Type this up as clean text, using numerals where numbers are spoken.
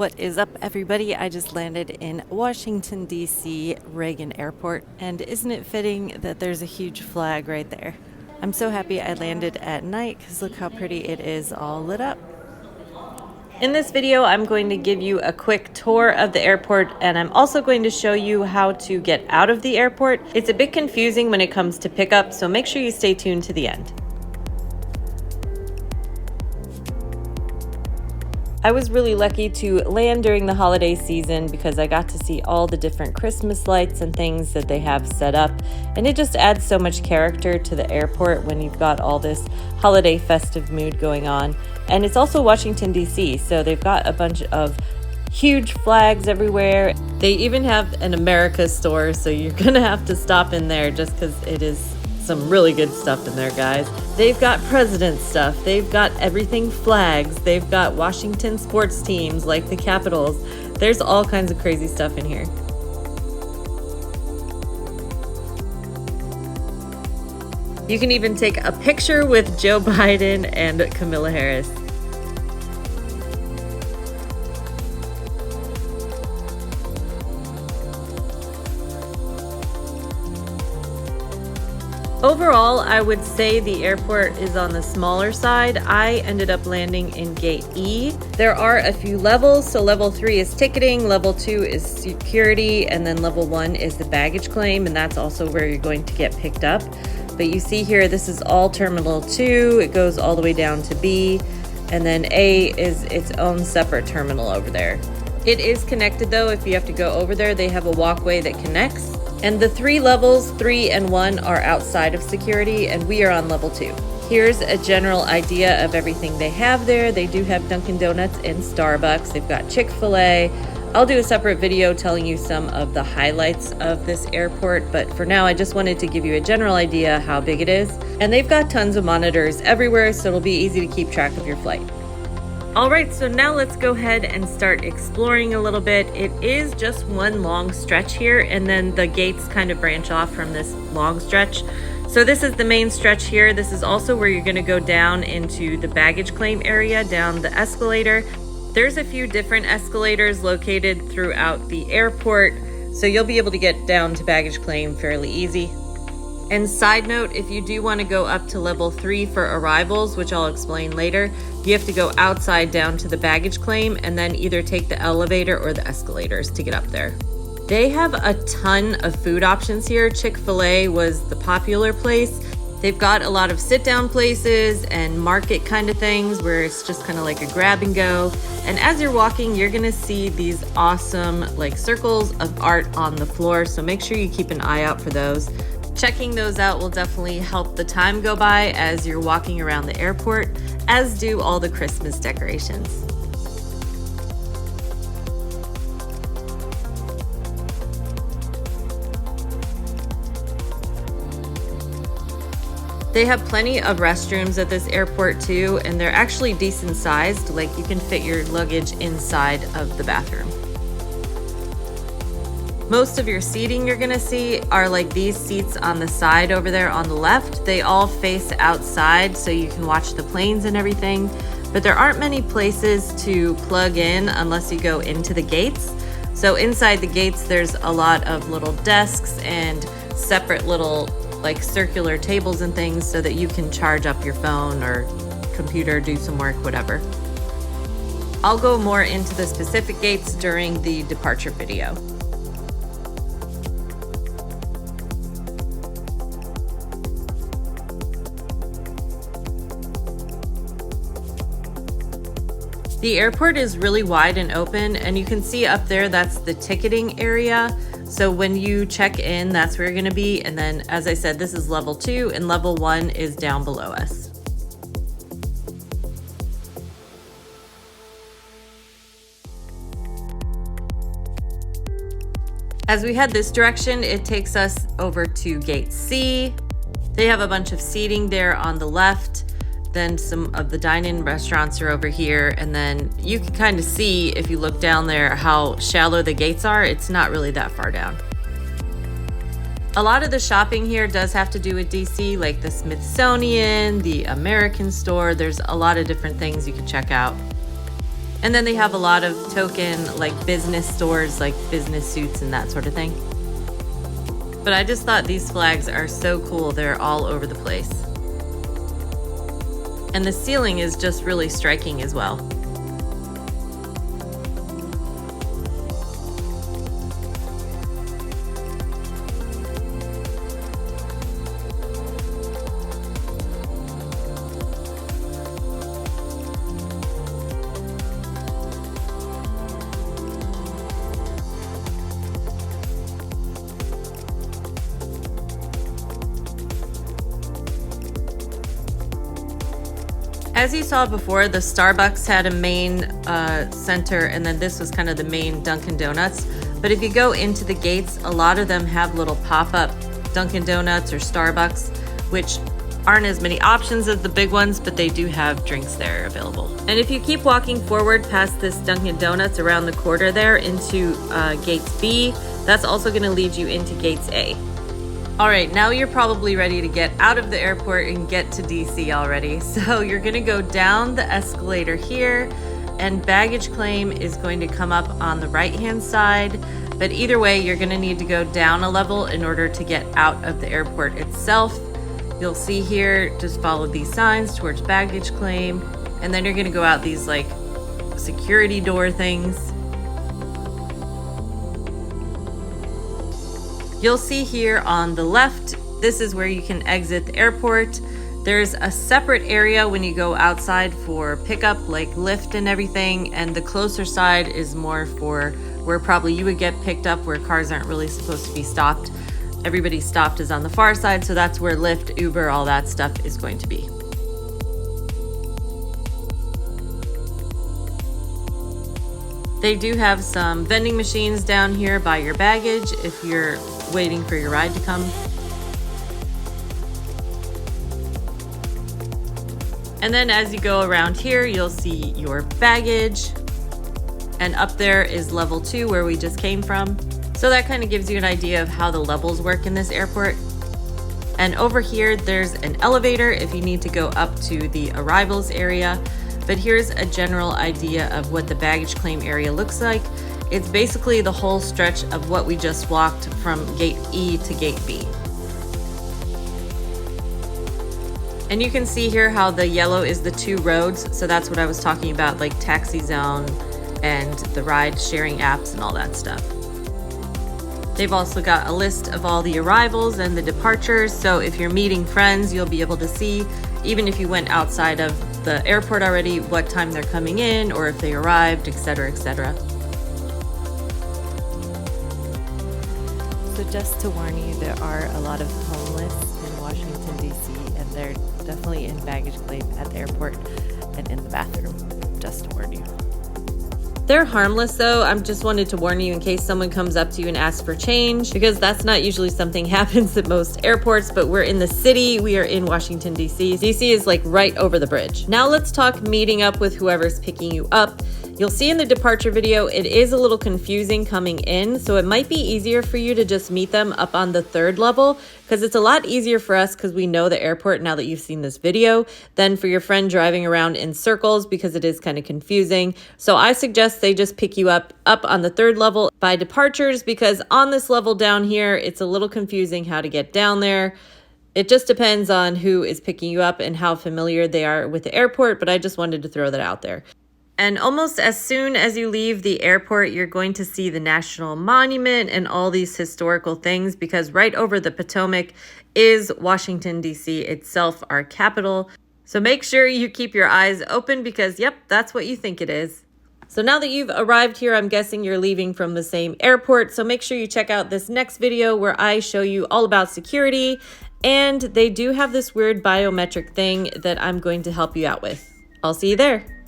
What is up, everybody? I just landed in Washington, D.C. Reagan Airport, and isn't it fitting that there's a huge flag right there? I'm so happy I landed at night because look how pretty it is all lit up. In this video, I'm going to give you a quick tour of the airport, and I'm also going to show you how to get out of the airport. It's a bit confusing when it comes to pickup, so make sure you stay tuned to the end. I was really lucky to land during the holiday season because I got to see all the different Christmas lights and things that they have set up, and it just adds so much character to the airport when you've got all this holiday festive mood going on. And it's also Washington, D.C., so they've got a bunch of huge flags everywhere. They even have an America store, so you're gonna have to stop in there just because it is some really good stuff in there, guys. They've got president stuff, they've got everything flags, they've got Washington sports teams like the Capitals. There's all kinds of crazy stuff in here. You can even take a picture with Joe Biden and Kamala Harris. Overall, I would say the airport is on the smaller side. I ended up landing in Gate E. There are a few levels, so level 3 is ticketing, level 2 is security, and then level 1 is the baggage claim, and that's also where you're going to get picked up. But you see here, this is all Terminal 2, it goes all the way down to B, and then A is its own separate terminal over there. It is connected though. If you have to go over there, they have a walkway that connects. And the 3 levels, 3 and 1, are outside of security, and we are on level 2. Here's a general idea of everything they have there. They do have Dunkin' Donuts and Starbucks. They've got Chick-fil-A. I'll do a separate video telling you some of the highlights of this airport, but for now I just wanted to give you a general idea how big it is. And they've got tons of monitors everywhere, so it'll be easy to keep track of your flight. Alright, so now let's go ahead and start exploring a little bit. It is just one long stretch here, and then the gates kind of branch off from this long stretch. So this is the main stretch here. This is also where you're going to go down into the baggage claim area, down the escalator. There's a few different escalators located throughout the airport, so you'll be able to get down to baggage claim fairly easy. And side note, if you do want to go up to level 3 for arrivals, which I'll explain later, you have to go outside down to the baggage claim and then either take the elevator or the escalators to get up there. They have a ton of food options here. Chick-fil-A was the popular place. They've got a lot of sit-down places and market kind of things where it's just kind of like a grab and go. And as you're walking, you're gonna see these awesome like circles of art on the floor, so make sure you keep an eye out for those. Checking those out will definitely help the time go by as you're walking around the airport, as do all the Christmas decorations. They have plenty of restrooms at this airport too, and they're actually decent sized, like you can fit your luggage inside of the bathroom. Most of your seating you're gonna see are like these seats on the side over there on the left. They all face outside so you can watch the planes and everything, but there aren't many places to plug in unless you go into the gates. So inside the gates, there's a lot of little desks and separate little like circular tables and things so that you can charge up your phone or computer, do some work, whatever. I'll go more into the specific gates during the departure video. The airport is really wide and open, and you can see up there, that's the ticketing area. So when you check in, that's where you're gonna be. And then, as I said, this is level 2 and level 1 is down below us. As we head this direction, it takes us over to Gate C. They have a bunch of seating there on the left. Then some of the dine-in restaurants are over here, and then you can kind of see if you look down there how shallow the gates are. It's not really that far down. A lot of the shopping here does have to do with DC, like the Smithsonian, the American store. There's a lot of different things you can check out. And then they have a lot of token like business stores, like business suits and that sort of thing. But I just thought these flags are so cool. They're all over the place. And the ceiling is just really striking as well. As you saw before, the Starbucks had a main center, and then this was kind of the main Dunkin' Donuts. But if you go into the gates, a lot of them have little pop-up Dunkin' Donuts or Starbucks, which aren't as many options as the big ones, but they do have drinks there available. And if you keep walking forward past this Dunkin' Donuts around the corner there into gates B, that's also going to lead you into gates A. All right, now you're probably ready to get out of the airport and get to DC already. So you're gonna go down the escalator here, and baggage claim is going to come up on the right-hand side. But either way, you're gonna need to go down a level in order to get out of the airport itself. You'll see here, just follow these signs towards baggage claim, and then you're gonna go out these like security door things. You'll see here on the left, this is where you can exit the airport. There's a separate area when you go outside for pickup, like Lyft and everything, and the closer side is more for where probably you would get picked up, where cars aren't really supposed to be stopped. Everybody stopped is on the far side, so that's where Lyft, Uber, all that stuff is going to be. They do have some vending machines down here by your baggage if you're waiting for your ride to come. And then as you go around here, you'll see your baggage. And up there is level 2 where we just came from. So that kind of gives you an idea of how the levels work in this airport. And over here, there's an elevator if you need to go up to the arrivals area. But here's a general idea of what the baggage claim area looks like. It's basically the whole stretch of what we just walked from gate E to gate B. And you can see here how the yellow is the 2 roads. So that's what I was talking about, like Taxi Zone and the ride sharing apps and all that stuff. They've also got a list of all the arrivals and the departures. So if you're meeting friends, you'll be able to see, even if you went outside of the airport already, what time they're coming in or if they arrived, etc., etc. So just to warn you, there are a lot of homeless in Washington, D.C., and they're definitely in baggage claim at the airport and in the bathroom, just to warn you. They're harmless though. I just wanted to warn you in case someone comes up to you and asks for change, because that's not usually something happens at most airports, but we're in the city. We are in Washington, D.C. D.C. is like right over the bridge. Now let's talk meeting up with whoever's picking you up. You'll see in the departure video, it is a little confusing coming in, so it might be easier for you to just meet them up on the 3rd level, because it's a lot easier for us because we know the airport now that you've seen this video, than for your friend driving around in circles, because it is kind of confusing. So I suggest they just pick you up on the 3rd level by departures, because on this level down here, it's a little confusing how to get down there. It just depends on who is picking you up and how familiar they are with the airport, but I just wanted to throw that out there. And almost as soon as you leave the airport, you're going to see the National Monument and all these historical things, because right over the Potomac is Washington, D.C. itself, our capital. So make sure you keep your eyes open, because yep, that's what you think it is. So now that you've arrived here, I'm guessing you're leaving from the same airport. So make sure you check out this next video where I show you all about security. And they do have this weird biometric thing that I'm going to help you out with. I'll see you there.